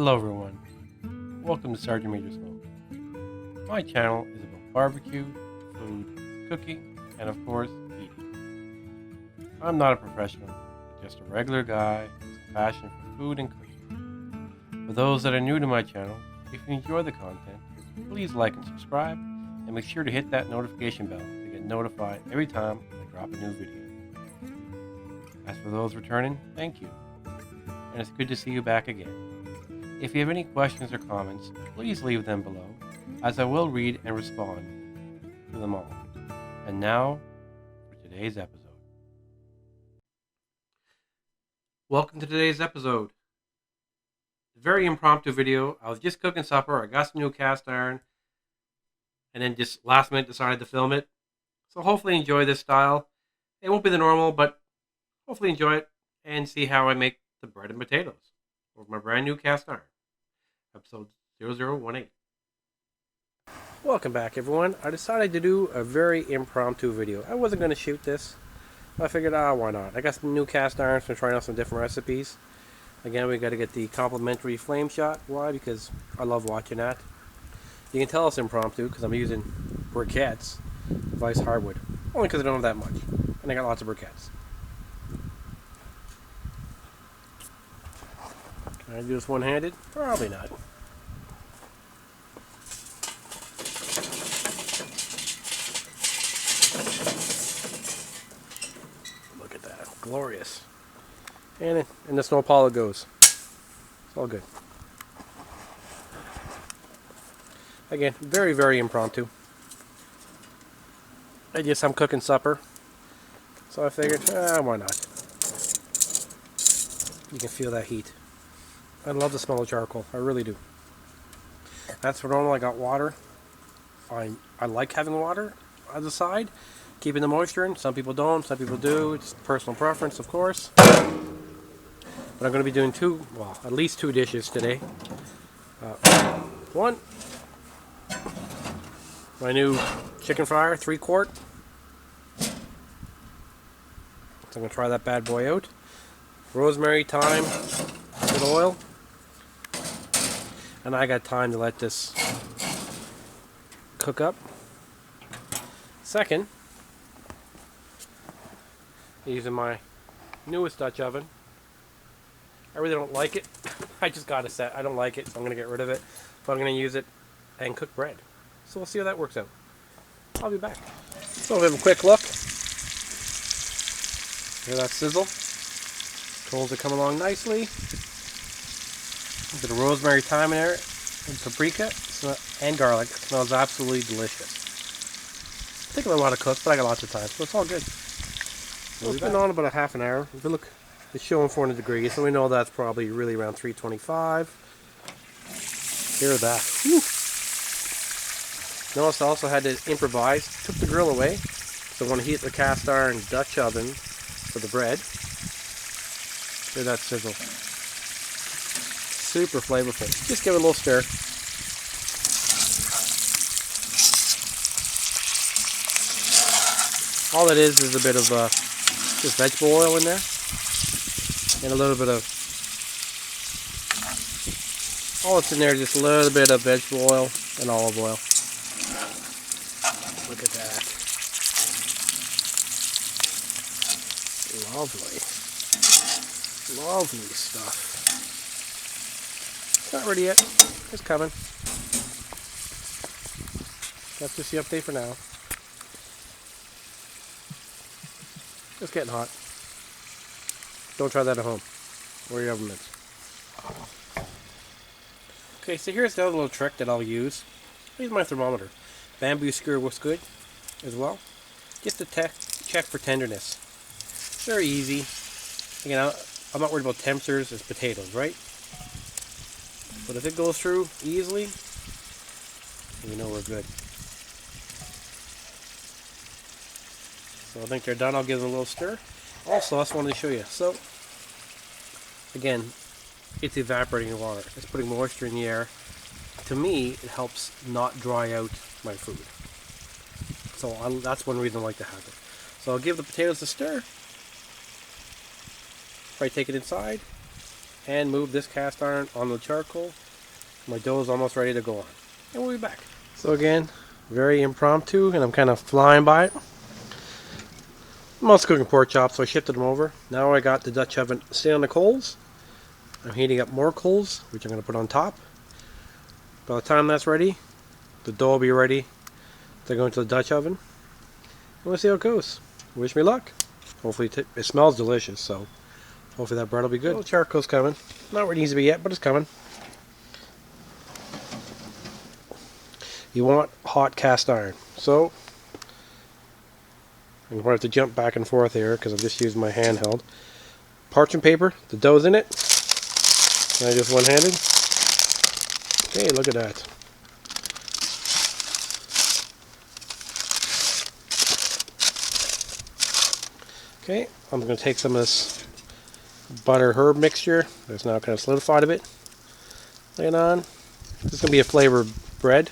Hello everyone, welcome to Sgt-Maj Smoke. My channel is about barbecue, food, cooking, and of course, eating. I'm not a professional, just a regular guy with a passion for food and cooking. For those that are new to my channel, if you enjoy the content, please like and subscribe, and make sure to hit that notification bell to get notified every time I drop a new video. As for those returning, thank you, and it's good to see you back again. If you have any questions or comments, please leave them below, as I will read and respond to them all. And now, for today's episode. Welcome to today's episode. A very impromptu video. I was just cooking supper, I got some new cast iron, and then just last minute decided to film it. So hopefully enjoy this style. It won't be the normal, but hopefully enjoy it and see how I make the bread and potatoes with my brand new cast iron. Episode 0018. Welcome back everyone. I decided to do a very impromptu video. I wasn't going to shoot this, but I figured, why not? I got some new cast irons from trying out some different recipes. Again, we got to get the complimentary flame shot. Why? Because I love watching that. You can tell it's impromptu because I'm using briquettes, vice hardwood. Only because I don't have that much. And I got lots of briquettes. Can I do this one-handed? Probably not. Look at that. Glorious. And the snow pile it goes. It's all good. Again, very, very impromptu. I'm cooking supper. So I figured, why not? You can feel that heat. I love the smell of charcoal. I really do. That's for normal. I got water. I like having water as a side, keeping the moisture in. Some people don't. Some people do. It's personal preference, of course. But I'm going to be doing at least two dishes today. One, my new chicken fryer, 3-quart. So I'm going to try that bad boy out. Rosemary, thyme, good oil. And I got time to let this cook up. Second, using my newest Dutch oven. I really don't like it. I just got a set. I don't like it, so I'm going to get rid of it. But I'm going to use it and cook bread. So we'll see how that works out. I'll be back. So we'll have a quick look. Hear that sizzle? Coals are coming along nicely. A bit of rosemary, thyme in there, and paprika, and garlic. It smells absolutely delicious. Take a little while to cook, but I got lots of time, so it's all good. Well, it's been on about a half an hour. If you look, it's showing 400 degrees, so we know that's probably really around 325. Hear that. Whew. Notice I also had to improvise. Took the grill away, so when I heat the cast iron Dutch oven for the bread, hear that sizzle. Super flavorful. Just give it a little stir. All it is a bit of just vegetable oil in there, and a little bit of, all it's in there, just a little bit of vegetable oil and olive oil. Look at that. Lovely. Lovely stuff. Not ready yet. It's coming. That's just the update for now. It's getting hot. Don't try that at home. Or your oven mitts. Okay, so here's the other little trick that I'll use. I'll use my thermometer. Bamboo skewer works good as well. Just to check for tenderness. Very easy. Again, I'm not worried about temperatures as potatoes, right? But if it goes through easily, you know we're good. So I think they're done. I'll give them a little stir. Also, I just wanted to show you. So, again, it's evaporating water. It's putting moisture in the air. To me, it helps not dry out my food. So that's one reason I like to have it. So I'll give the potatoes a stir. Probably take it inside and move this cast iron on the charcoal. My dough is almost ready to go on. And we'll be back. So again, very impromptu, and I'm kind of flying by it. I'm also cooking pork chops, so I shifted them over. Now I got the Dutch oven sitting on the coals. I'm heating up more coals, which I'm going to put on top. By the time that's ready, the dough will be ready to go into the Dutch oven. We'll see how it goes. Wish me luck. Hopefully it smells delicious, so hopefully that bread will be good. The charcoal's coming. Not where it needs to be yet, but it's coming. You want hot cast iron. So I'm going to have to jump back and forth here because I'm just using my handheld. Parchment paper, the dough's in it. And I just one-handed. Okay, look at that. Okay, I'm going to take some of this butter herb mixture that's now kind of solidified a bit. Lay it on. This is going to be a flavored bread.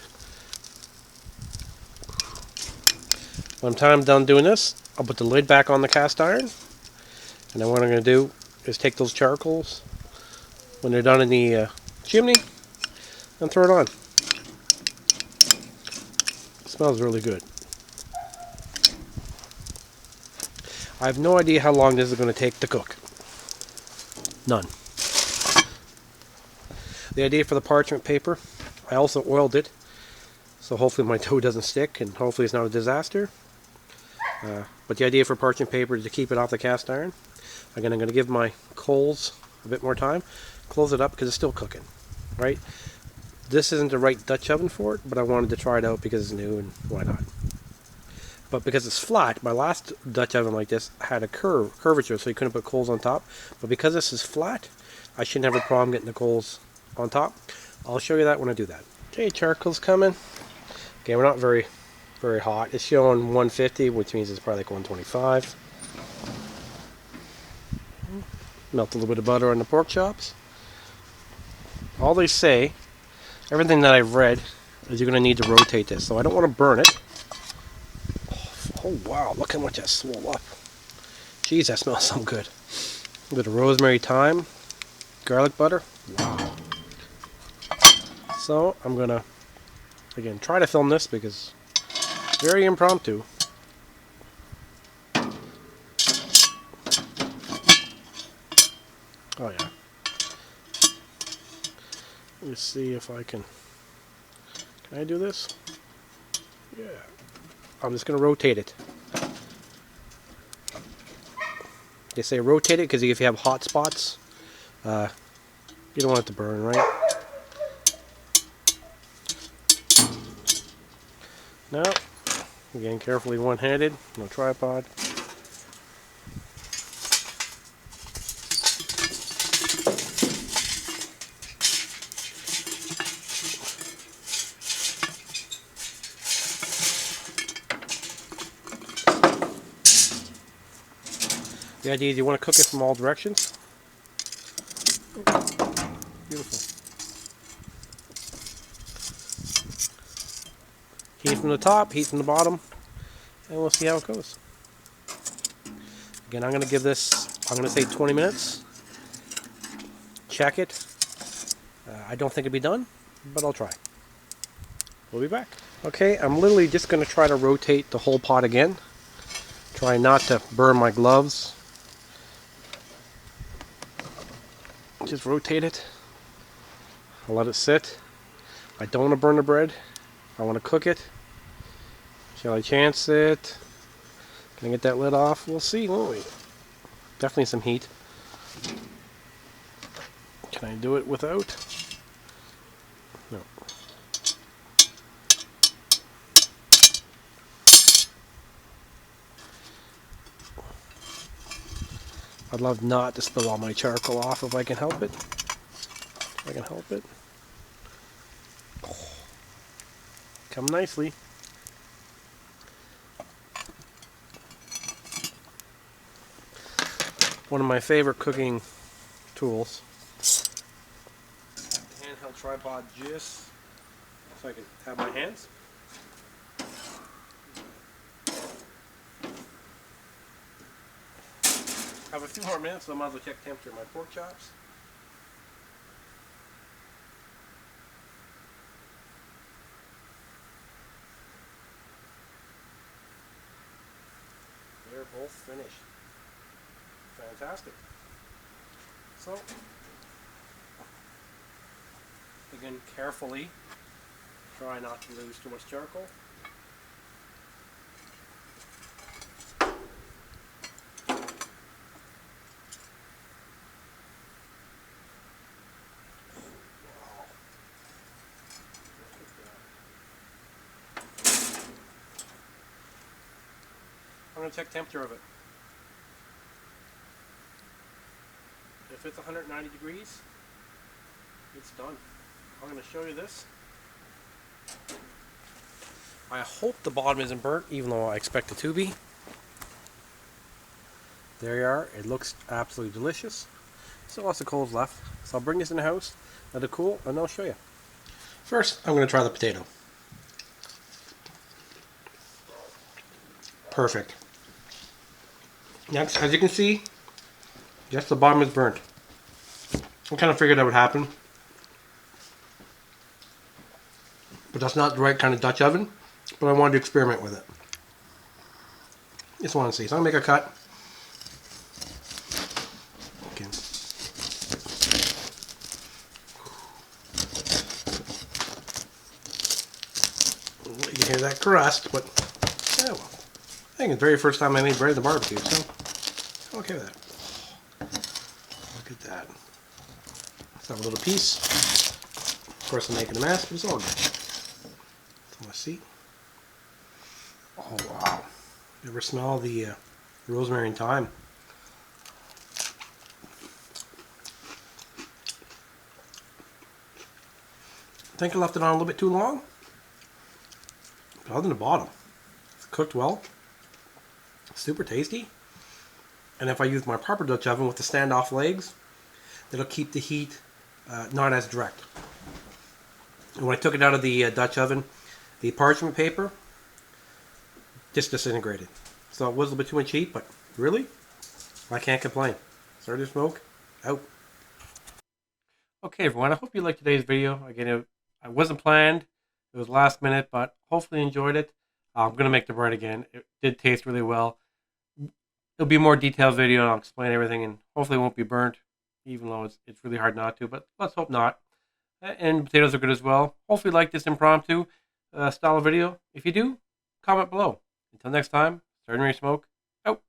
When I'm done doing this, I'll put the lid back on the cast iron. And then what I'm going to do is take those charcoals when they're done in the chimney and throw it on. It smells really good. I have no idea how long this is going to take to cook. None. The idea for the parchment paper, I also oiled it, so hopefully my dough doesn't stick and hopefully it's not a disaster. But the idea for parchment paper is to keep it off the cast iron. Again, I'm going to give my coals a bit more time. Close it up because it's still cooking, right? This isn't the right Dutch oven for it, but I wanted to try it out because it's new and why not? But because it's flat, my last Dutch oven like this had a curvature, so you couldn't put coals on top. But because this is flat, I shouldn't have a problem getting the coals on top. I'll show you that when I do that. Okay, charcoal's coming. Okay, we're not very hot. It's showing 150, which means it's probably like 125. Melt a little bit of butter on the pork chops. All they say, everything that I've read, is you're going to need to rotate this. So I don't want to burn it. Oh wow, look how much that swelled up. Jeez, that smells so good. A bit of rosemary, thyme, garlic butter. Wow. So I'm going to, again, try to film this because it's very impromptu. Oh yeah. Let me see if I can I do this? Yeah. I'm just going to rotate it. They say rotate it because if you have hot spots, you don't want it to burn, right? Now, again, carefully one-handed, no tripod. The idea is you want to cook it from all directions. Beautiful. Heat from the top, heat from the bottom, and we'll see how it goes. Again, I'm going to give this, I'm going to say 20 minutes. Check it. I don't think it'll be done, but I'll try. We'll be back. Okay, I'm literally just going to try to rotate the whole pot again. Try not to burn my gloves. Just rotate it. I'll let it sit. I don't want to burn the bread. I want to cook it. Shall I chance it? Can I get that lid off? We'll see, won't we? Definitely some heat. Can I do it without? No. I'd love not to spill all my charcoal off if I can help it. If I can help it. Oh. Come nicely. One of my favorite cooking tools. Handheld tripod just so I can have my hands. I have a few more minutes, so I might as well check temperature of my pork chops. they're both finished. Fantastic. So, again, carefully, try not to lose too much charcoal. I'm going to check temperature of it. If it's 190 degrees, it's done. I'm going to show you this. I hope the bottom isn't burnt, even though I expect it to be. There you are. It looks absolutely delicious. Still lots of coals left. So I'll bring this in the house, let it cool, and I'll show you. First, I'm going to try the potato. Perfect. Next, as you can see, just the bottom is burnt. I kind of figured that would happen. But that's not the right kind of Dutch oven. But I wanted to experiment with it. Just want to see. So I'm going to make a cut. Okay. You can hear that crust, but yeah, well. I think it's the very first time I made bread in the barbecue, so I'm okay with that. Look at that. Let's have a little piece. Of course I'm making a mess, but it's all good. So let's see. Oh wow. You ever smell the rosemary and thyme? I think I left it on a little bit too long. But other than the bottom, it's cooked well. Super tasty. And if I use my proper Dutch oven with the standoff legs, that'll keep the heat not as direct. And when I took it out of the Dutch oven, the parchment paper just disintegrated. So it was a little bit too much heat, but really, I can't complain. Sgt-Maj Smoke, out. Okay everyone, I hope you liked today's video. Again, it wasn't planned. It was last minute, but hopefully you enjoyed it. I'm going to make the bread again. It did taste really well. It'll be a more detailed video and I'll explain everything, and hopefully it won't be burnt, even though it's really hard not to, but let's hope not. And potatoes are good as well. Hopefully you like this impromptu style of video. If you do, comment below. Until next time, Sgt-Maj Smoke, out.